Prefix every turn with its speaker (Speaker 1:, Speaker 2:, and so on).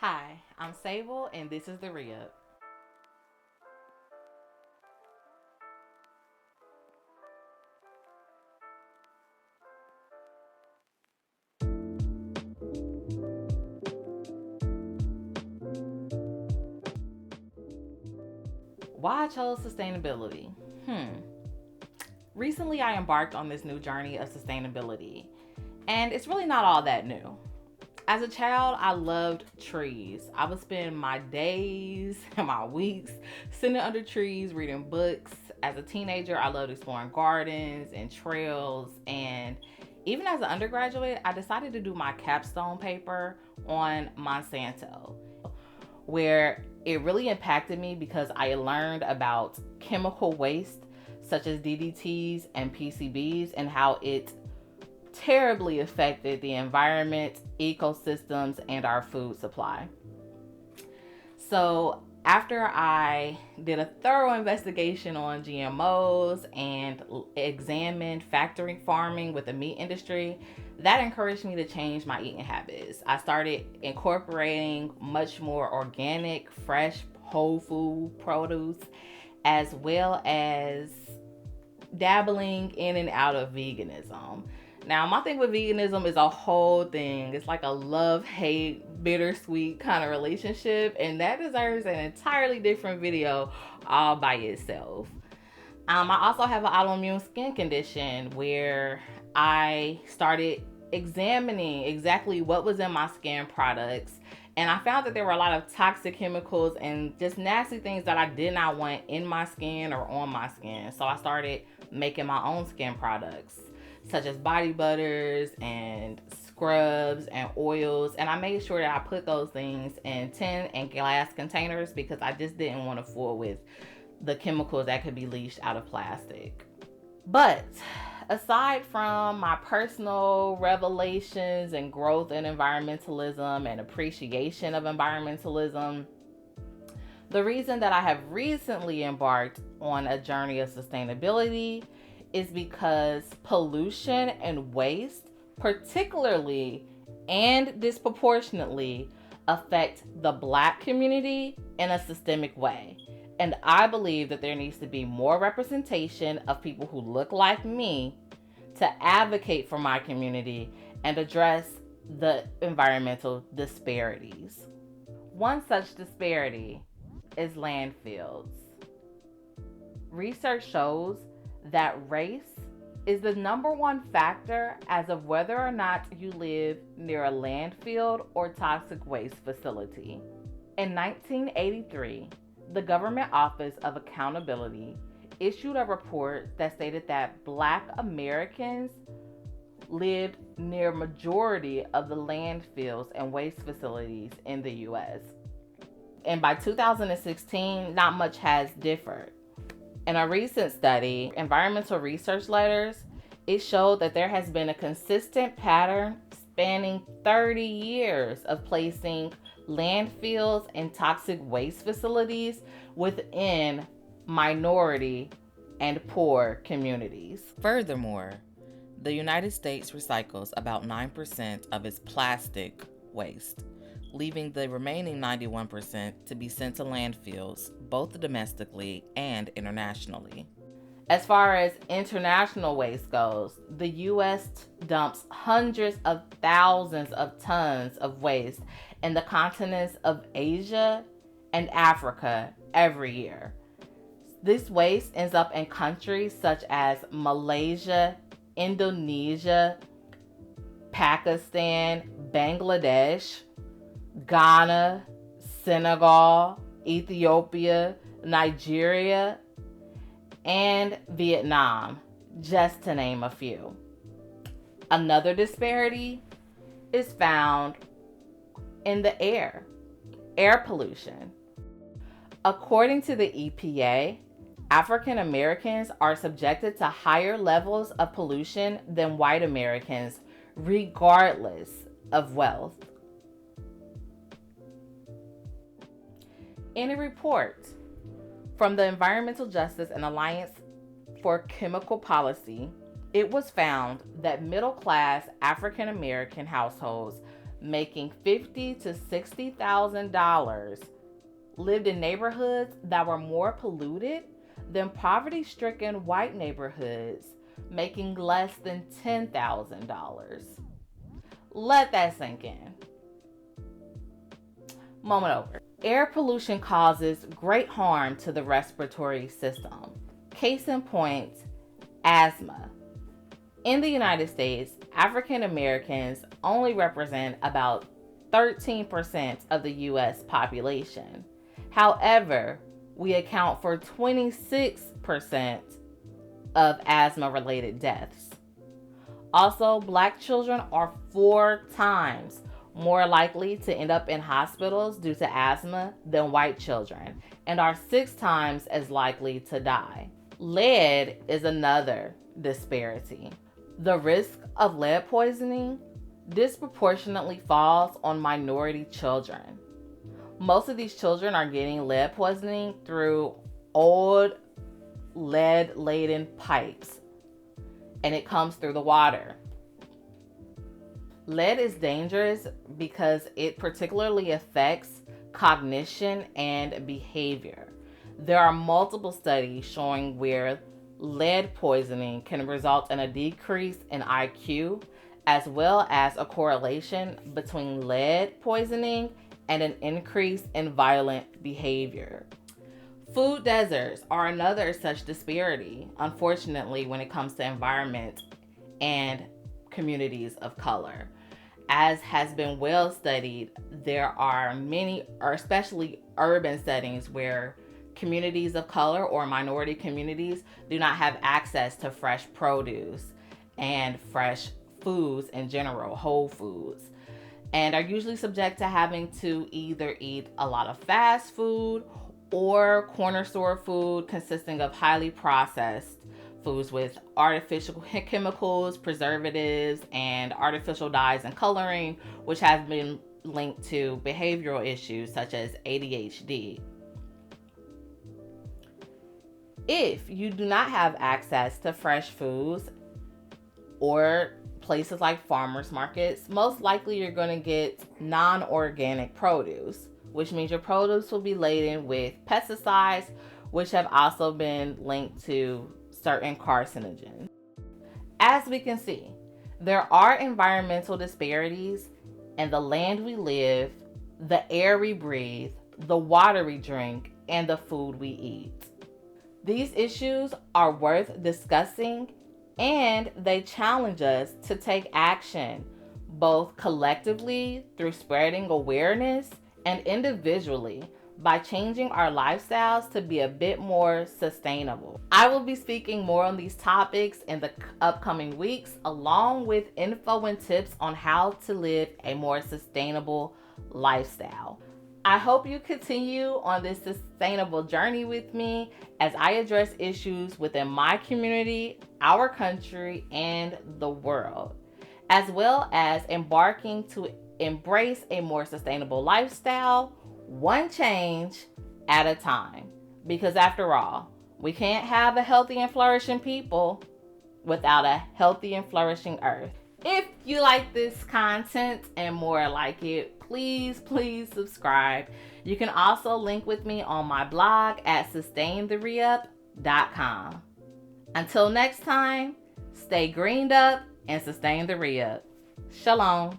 Speaker 1: Hi, I'm Sable, and this is the Re-Up. Why I chose sustainability? Hmm. Recently, I embarked on this new journey of sustainability, and it's really not all that new. As a child, I loved trees. I would spend my days and my weeks sitting under trees reading books. As a teenager, I loved exploring gardens and trails. And even as an undergraduate, I decided to do my capstone paper on Monsanto, where it really impacted me because I learned about chemical waste such as DDTs and PCBs and how it terribly affected the environment, ecosystems, and our food supply. So, after I did a thorough investigation on GMOs and examined factory farming with the meat industry, that encouraged me to change my eating habits. I started incorporating much more organic, fresh, whole food produce, as well as dabbling in and out of veganism. Now, my thing with veganism is a whole thing. It's like a love hate, bittersweet kind of relationship, and that deserves an entirely different video all by itself. I also have an autoimmune skin condition where I started examining exactly what was in my skin products. And I found that there were a lot of toxic chemicals and just nasty things that I did not want in my skin or on my skin. So I started making my own skin products, such as body butters and scrubs and oils. And I made sure that I put those things in tin and glass containers because I just didn't want to fool with the chemicals that could be leached out of plastic. But aside from my personal revelations and growth in environmentalism and appreciation of environmentalism, the reason that I have recently embarked on a journey of sustainability is because pollution and waste, particularly and disproportionately, affect the Black community in a systemic way. And I believe that there needs to be more representation of people who look like me to advocate for my community and address the environmental disparities. One such disparity is landfills. Research shows that race is the number one factor as of whether or not you live near a landfill or toxic waste facility. In 1983, the Government Office of Accountability issued a report that stated that Black Americans lived near majority of the landfills and waste facilities in the US. And by 2016, not much has differed. In a recent study, Environmental Research Letters, it showed that there has been a consistent pattern spanning 30 years of placing landfills and toxic waste facilities within minority and poor communities. Furthermore, the United States recycles about 9% of its plastic waste, leaving the remaining 91% to be sent to landfills, both domestically and internationally. As far as international waste goes, the US dumps hundreds of thousands of tons of waste in the continents of Asia and Africa every year. This waste ends up in countries such as Malaysia, Indonesia, Pakistan, Bangladesh, Ghana, Senegal, Ethiopia, Nigeria, and Vietnam, just to name a few. Another disparity is found in the air pollution. According to the EPA, African Americans are subjected to higher levels of pollution than white Americans, regardless of wealth. In a report from the Environmental Justice and Alliance for Chemical Policy, it was found that middle class African American households making $50,000 to $60,000, lived in neighborhoods that were more polluted than poverty-stricken white neighborhoods, making less than $10,000. Let that sink in. Moment over. Air pollution causes great harm to the respiratory system. Case in point, asthma. In the United States, African Americans only represent about 13% of the U.S. population. However, we account for 26% of asthma-related deaths. Also, Black children are 4 times more likely to end up in hospitals due to asthma than white children, and are 6 times as likely to die. Lead is another disparity. The risk of lead poisoning disproportionately falls on minority children. Most of these children are getting lead poisoning through old lead-laden pipes, and it comes through the water. Lead is dangerous because it particularly affects cognition and behavior. There are multiple studies showing where lead poisoning can result in a decrease in IQ, as well as a correlation between lead poisoning and an increase in violent behavior. Food deserts are another such disparity, unfortunately, when it comes to environment and communities of color. As has been well studied, there are many, or especially urban settings, where communities of color or minority communities do not have access to fresh produce and fresh foods in general, whole foods, and are usually subject to having to either eat a lot of fast food or corner store food consisting of highly processed foods with artificial chemicals, preservatives, and artificial dyes and coloring, which have been linked to behavioral issues such as ADHD. If you do not have access to fresh foods or places like farmers markets, most likely you're going to get non-organic produce, which means your produce will be laden with pesticides, which have also been linked to certain carcinogens. As we can see, there are environmental disparities in the land we live, the air we breathe, the water we drink, and the food we eat. These issues are worth discussing, and they challenge us to take action, both collectively through spreading awareness and individually by changing our lifestyles to be a bit more sustainable. I will be speaking more on these topics in the upcoming weeks, along with info and tips on how to live a more sustainable lifestyle. I hope you continue on this sustainable journey with me as I address issues within my community, our country, and the world, as well as embarking to embrace a more sustainable lifestyle, one change at a time. Because after all, we can't have a healthy and flourishing people without a healthy and flourishing earth. If you like this content and more like it, please subscribe. You can also link with me on my blog at sustaintheReup.com. Until next time, stay greened up and sustain the re-up. Shalom.